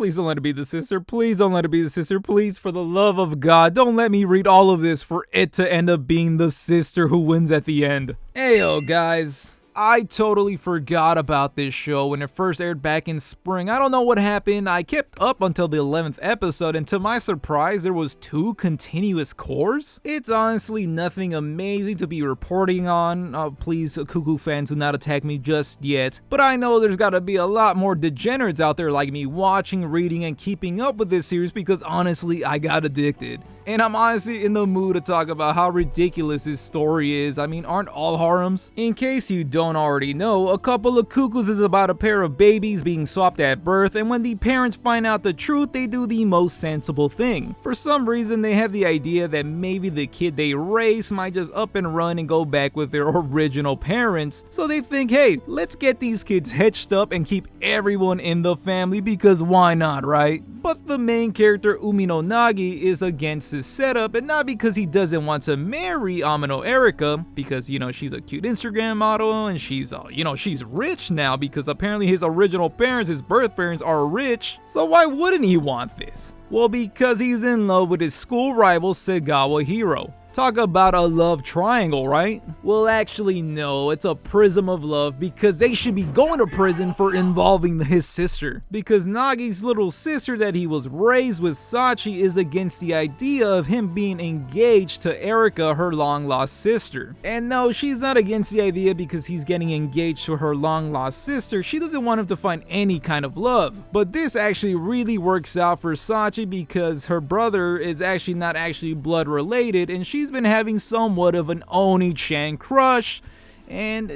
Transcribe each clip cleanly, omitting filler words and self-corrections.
Please don't let it be the sister. Please don't let it be the sister. Please, for the love of God, don't let me read all of this for it to end up being the sister who wins at the end. Ayo, guys. I totally forgot about this show when it first aired back in spring. I don't know what happened. I kept up until the 11th episode, and to my surprise, there was 2 continuous cours. It's honestly nothing amazing to be reporting on. Please, CUCKOO fans, do not attack me just yet. But I know there's gotta be a lot more degenerates out there like me watching, reading, and keeping up with this series because honestly, I got addicted. And I'm honestly in the mood to talk about how ridiculous this story is. I mean, aren't all harems? In case you don't already know, A Couple of Cuckoos is about a pair of babies being swapped at birth, and when the parents find out the truth, they do the most sensible thing. For some reason, they have the idea that maybe the kid they raise might just up and run and go back with their original parents. So they think, hey, let's get these kids hitched up and keep everyone in the family because why not, right? But the main character, Umino Nagi, is against this setup, and not because he doesn't want to marry Amino Erika, because, you know, she's a cute Instagram model, and she's, she's rich now, because apparently his original parents, his birth parents, are rich, so why wouldn't he want this? Well, because he's in love with his school rival, Segawa Hiro. Talk about a love triangle, right? Well, actually, no, it's a prism of love because they should be going to prison for involving his sister. Because Nagi's little sister that he was raised with, Sachi, is against the idea of him being engaged to Erika, her long-lost sister. And no, she's not against the idea because he's getting engaged to her long-lost sister. She doesn't want him to find any kind of love. But this actually really works out for Sachi because her brother is actually not actually blood related, and she's been having somewhat of an Oni-chan crush, and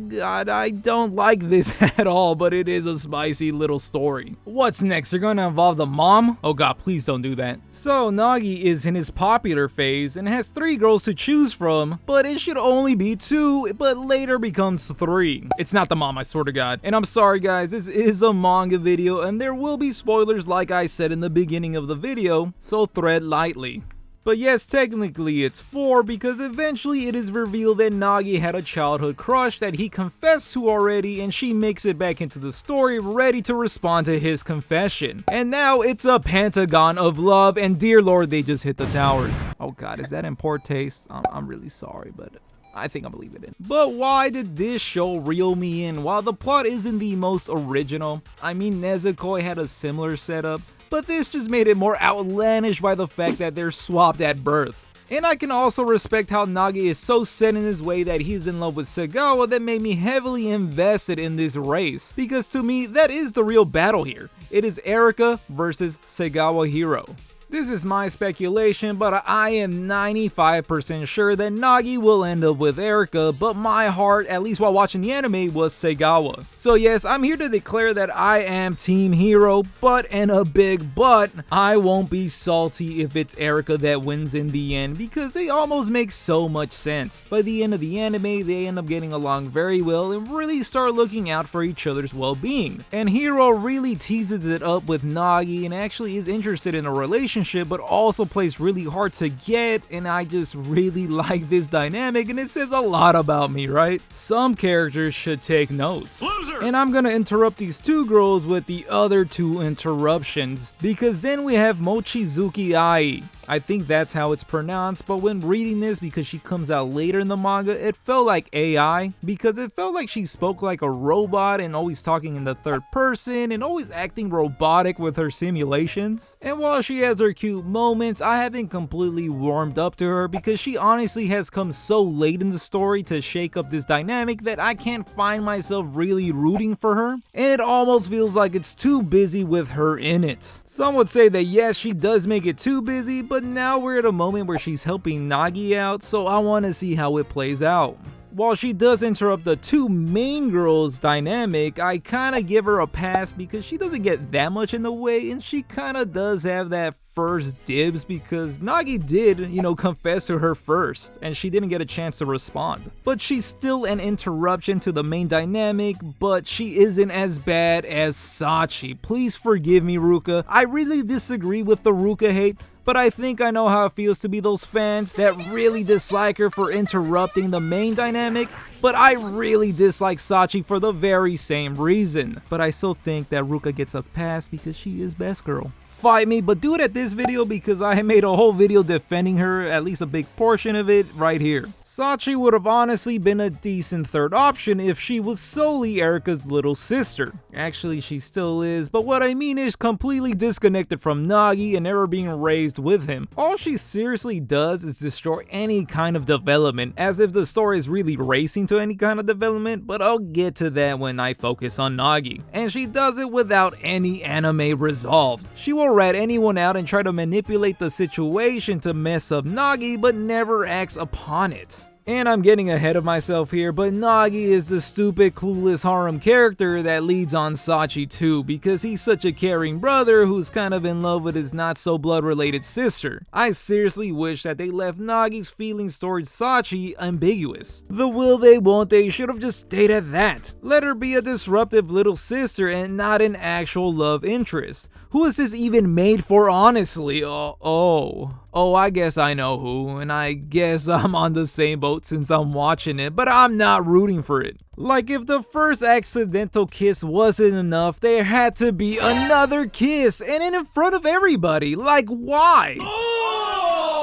God, I don't like this at all, but it is a spicy little story. What's next? They're gonna involve the mom? Oh God, please don't do that. So Nagi is in his popular phase and has 3 girls to choose from, but it should only be 2, but later becomes 3. It's not the mom, I swear to God. And I'm sorry guys, this is a manga video and there will be spoilers like I said in the beginning of the video, so tread lightly. But yes, technically it's 4 because eventually it is revealed that Nagi had a childhood crush that he confessed to already, and she makes it back into the story ready to respond to his confession. And now it's a pentagon of love, and dear lord, they just hit the towers. Oh God, is that in poor taste? I'm really sorry, but I think I'll leave it in. But why did this show reel me in? While the plot isn't the most original, I mean Nezuko had a similar setup, but this just made it more outlandish by the fact that they're swapped at birth. And I can also respect how Nagi is so set in his way that he's in love with Segawa that made me heavily invested in this race, because to me that is the real battle here. It is Erika versus Segawa Hiro. This is my speculation, but I am 95% sure that Nagi will end up with Erika, but my heart, at least while watching the anime, was Segawa. So yes, I'm here to declare that I am Team Hiro, but, and a big but, I won't be salty if it's Erika that wins in the end, because they almost make so much sense. By the end of the anime, they end up getting along very well and really start looking out for each other's well-being. And Hiro really teases it up with Nagi and actually is interested in a relationship, but also plays really hard to get, and I just really like this dynamic, and it says a lot about me, right? Some characters should take notes. Loser. And I'm gonna interrupt these 2 girls with the other 2 interruptions, because then we have Mochizuki Ai. I think that's how it's pronounced, but when reading this, because she comes out later in the manga, it felt like AI, because it felt like she spoke like a robot and always talking in the 3rd person and always acting robotic with her simulations. And while she has her cute moments, I haven't completely warmed up to her because she honestly has come so late in the story to shake up this dynamic that I can't find myself really rooting for her, and it almost feels like it's too busy with her in it. Some would say that yes, she does make it too busy, but now we're at a moment where she's helping Nagi out, so I want to see how it plays out. While she does interrupt the 2 main girls dynamic, I kinda give her a pass because she doesn't get that much in the way, and she kinda does have that first dibs because Nagi did, confess to her first, and she didn't get a chance to respond. But she's still an interruption to the main dynamic, but she isn't as bad as Sachi. Please forgive me, Ruka. I really disagree with the Ruka hate, but I think I know how it feels to be those fans that really dislike her for interrupting the main dynamic, but I really dislike Sachi for the very same reason. But I still think that Ruka gets a pass because she is best girl. Fight me, but do it at this video because I made a whole video defending her, at least a big portion of it right here. Sachi would have honestly been a decent third option if she was solely Erika's little sister. Actually, she still is, but what I mean is completely disconnected from Nagi and never being raised with him. All she seriously does is destroy any kind of development, as if the story is really racing to any kind of development, but I'll get to that when I focus on Nagi. And she does it without any anime resolved. She will rat anyone out and try to manipulate the situation to mess up Nagi, but never acts upon it. And I'm getting ahead of myself here, but Nagi is the stupid, clueless harem character that leads on Sachi too, because he's such a caring brother who's kind of in love with his not so blood related sister. I seriously wish that they left Nagi's feelings towards Sachi ambiguous. The will they, won't they should have just stayed at that. Let her be a disruptive little sister and not an actual love interest. Who is this even made for, honestly? Oh, I guess I know who, and I guess I'm on the same boat since I'm watching it, but I'm not rooting for it. Like, if the first accidental kiss wasn't enough, there had to be another kiss, and in front of everybody. Like, why? Oh!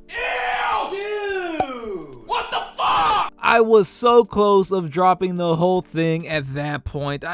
Ew! Dude! What the fuck? I was so close of dropping the whole thing at that point.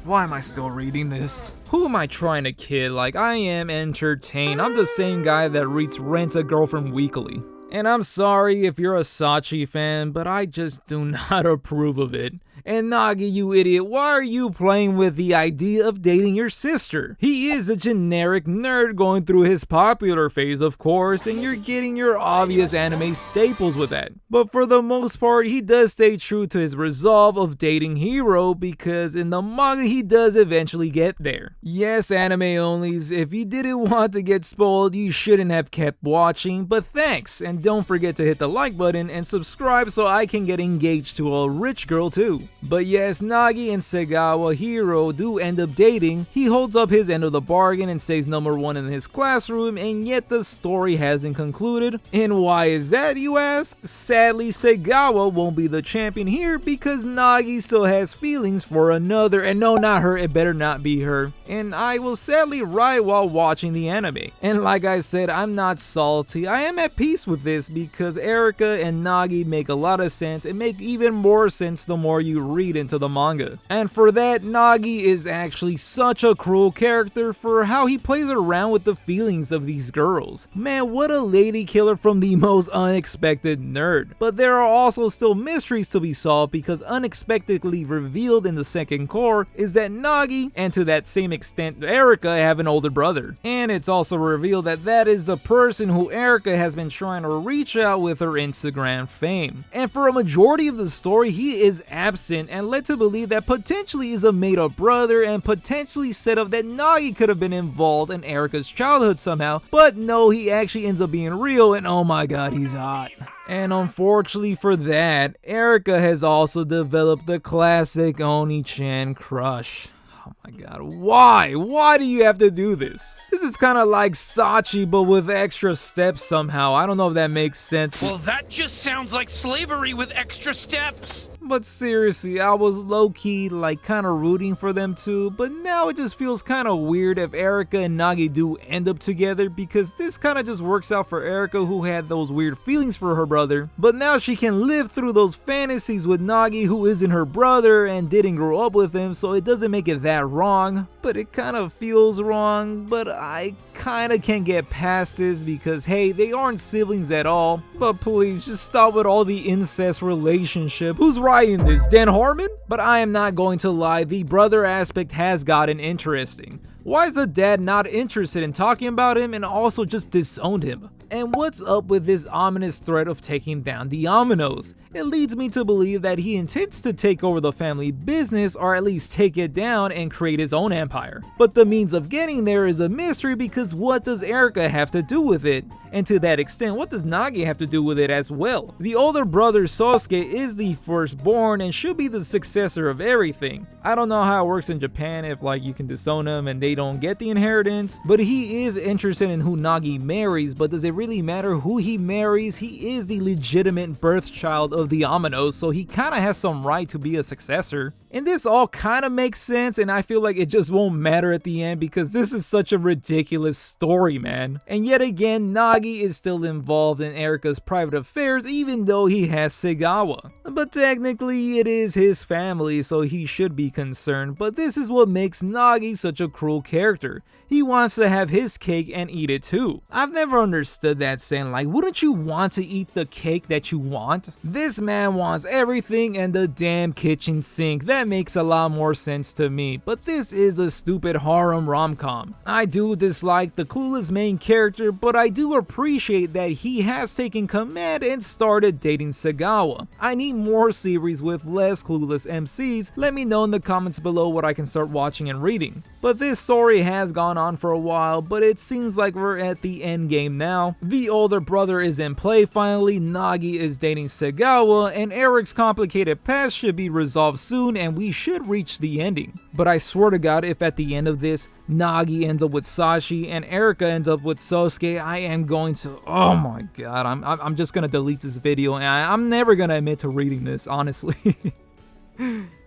Why am I still reading this? Who am I trying to kid? Like, I am entertained. I'm the same guy that reads Rent a Girlfriend weekly. And I'm sorry if you're a Sachi fan, but I just do not approve of it. And Nagi, you idiot, why are you playing with the idea of dating your sister? He is a generic nerd going through his popular phase, of course, and you're getting your obvious anime staples with that. But for the most part, he does stay true to his resolve of dating Hiro, because in the manga he does eventually get there. Yes, anime onlys, if you didn't want to get spoiled, you shouldn't have kept watching, but thanks, and don't forget to hit the like button and subscribe so I can get engaged to a rich girl too. But yes, Nagi and Segawa Hiro do end up dating. He holds up his end of the bargain and stays #1 in his classroom, and yet the story hasn't concluded. And why is that, you ask? Sadly, Segawa won't be the champion here because Nagi still has feelings for another, and no, not her, it better not be her. And I will sadly write while watching the anime. And like I said, I'm not salty, I am at peace with this because Erika and Nagi make a lot of sense and make even more sense the more you read into the manga. And for that, Nagi is actually such a cruel character for how he plays around with the feelings of these girls. Man, what a lady killer from the most unexpected nerd. But there are also still mysteries to be solved because unexpectedly revealed in the second core is that Nagi, and to that same extent Erika, have an older brother. And it's also revealed that that is the person who Erika has been trying to reach out with her Instagram fame. And for a majority of the story, he is absent and led to believe that potentially is a made-up brother and potentially set up that Nagi could have been involved in Erika's childhood somehow, but no, he actually ends up being real, and oh my god, he's hot. And unfortunately for that, Erika has also developed the classic Oni-chan crush. Oh my god, why? Why do you have to do this? This is kind of like Sachi but with extra steps somehow. I don't know if that makes sense. Well, that just sounds like slavery with extra steps. But seriously, I was low-key like kind of rooting for them too, but now it just feels kind of weird if Erika and Nagi do end up together because this kind of just works out for Erika, who had those weird feelings for her brother, but now she can live through those fantasies with Nagi, who isn't her brother and didn't grow up with him, so it doesn't make it that wrong. But it kind of feels wrong, but I kind of can't get past this because hey, they aren't siblings at all. But please just stop with all the incest relationship. Who's writing this, Dan Harmon? But I am not going to lie, the brother aspect has gotten interesting. Why is the dad not interested in talking about him and also just disowned him? And what's up with this ominous threat of taking down the Aminos? It leads me to believe that he intends to take over the family business, or at least take it down and create his own empire. But the means of getting there is a mystery because what does Erika have to do with it? And to that extent, what does Nagi have to do with it as well? The older brother Sosuke is the firstborn and should be the successor of everything. I don't know how it works in Japan if like you can disown them and they don't get the inheritance, but he is interested in who Nagi marries, but does it really really matter who he marries, he is the legitimate birth child of the Amanos, so he kinda has some right to be a successor. And this all kinda makes sense, and I feel like it just won't matter at the end because this is such a ridiculous story, man. And yet again, Nagi is still involved in Erika's private affairs even though he has Segawa. But technically it is his family, so he should be concerned, but this is what makes Nagi such a cruel character. He wants to have his cake and eat it too. I've never understood that saying, like, wouldn't you want to eat the cake that you want? This man wants everything in the damn kitchen sink. That makes a lot more sense to me, but this is a stupid harem rom-com. I do dislike the clueless main character, but I do appreciate that he has taken command and started dating Segawa. I need more series with less clueless MCs. Let me know in the comments below what I can start watching and reading. But this story has gone on for a while, but it seems like we're at the end game now. The older brother is in play finally, Nagi is dating Segawa, and Eric's complicated past should be resolved soon and we should reach the ending. But I swear to God, if at the end of this, Nagi ends up with Sashi and Erika ends up with Sosuke, I am going to, oh my god, I'm just gonna delete this video and I'm never gonna admit to reading this, honestly.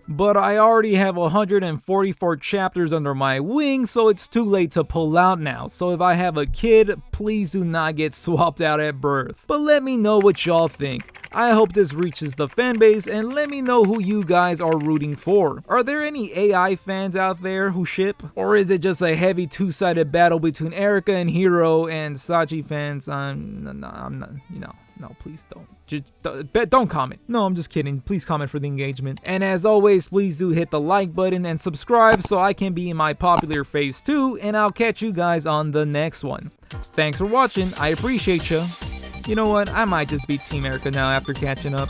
But I already have 144 chapters under my wing, so it's too late to pull out now. So if I have a kid, please do not get swapped out at birth. But let me know what y'all think. I hope this reaches the fanbase, and let me know who you guys are rooting for. Are there any AI fans out there who ship? Or is it just a heavy two-sided battle between Erika and Hiro, and Sachi fans? I'm not, you know. No, please don't. Just don't comment. No, I'm just kidding. Please comment for the engagement. And as always, please do hit the like button and subscribe so I can be in my popular phase 2, and I'll catch you guys on the next one. Thanks for watching. I appreciate ya. You know what? I might just be Team Erika now after catching up.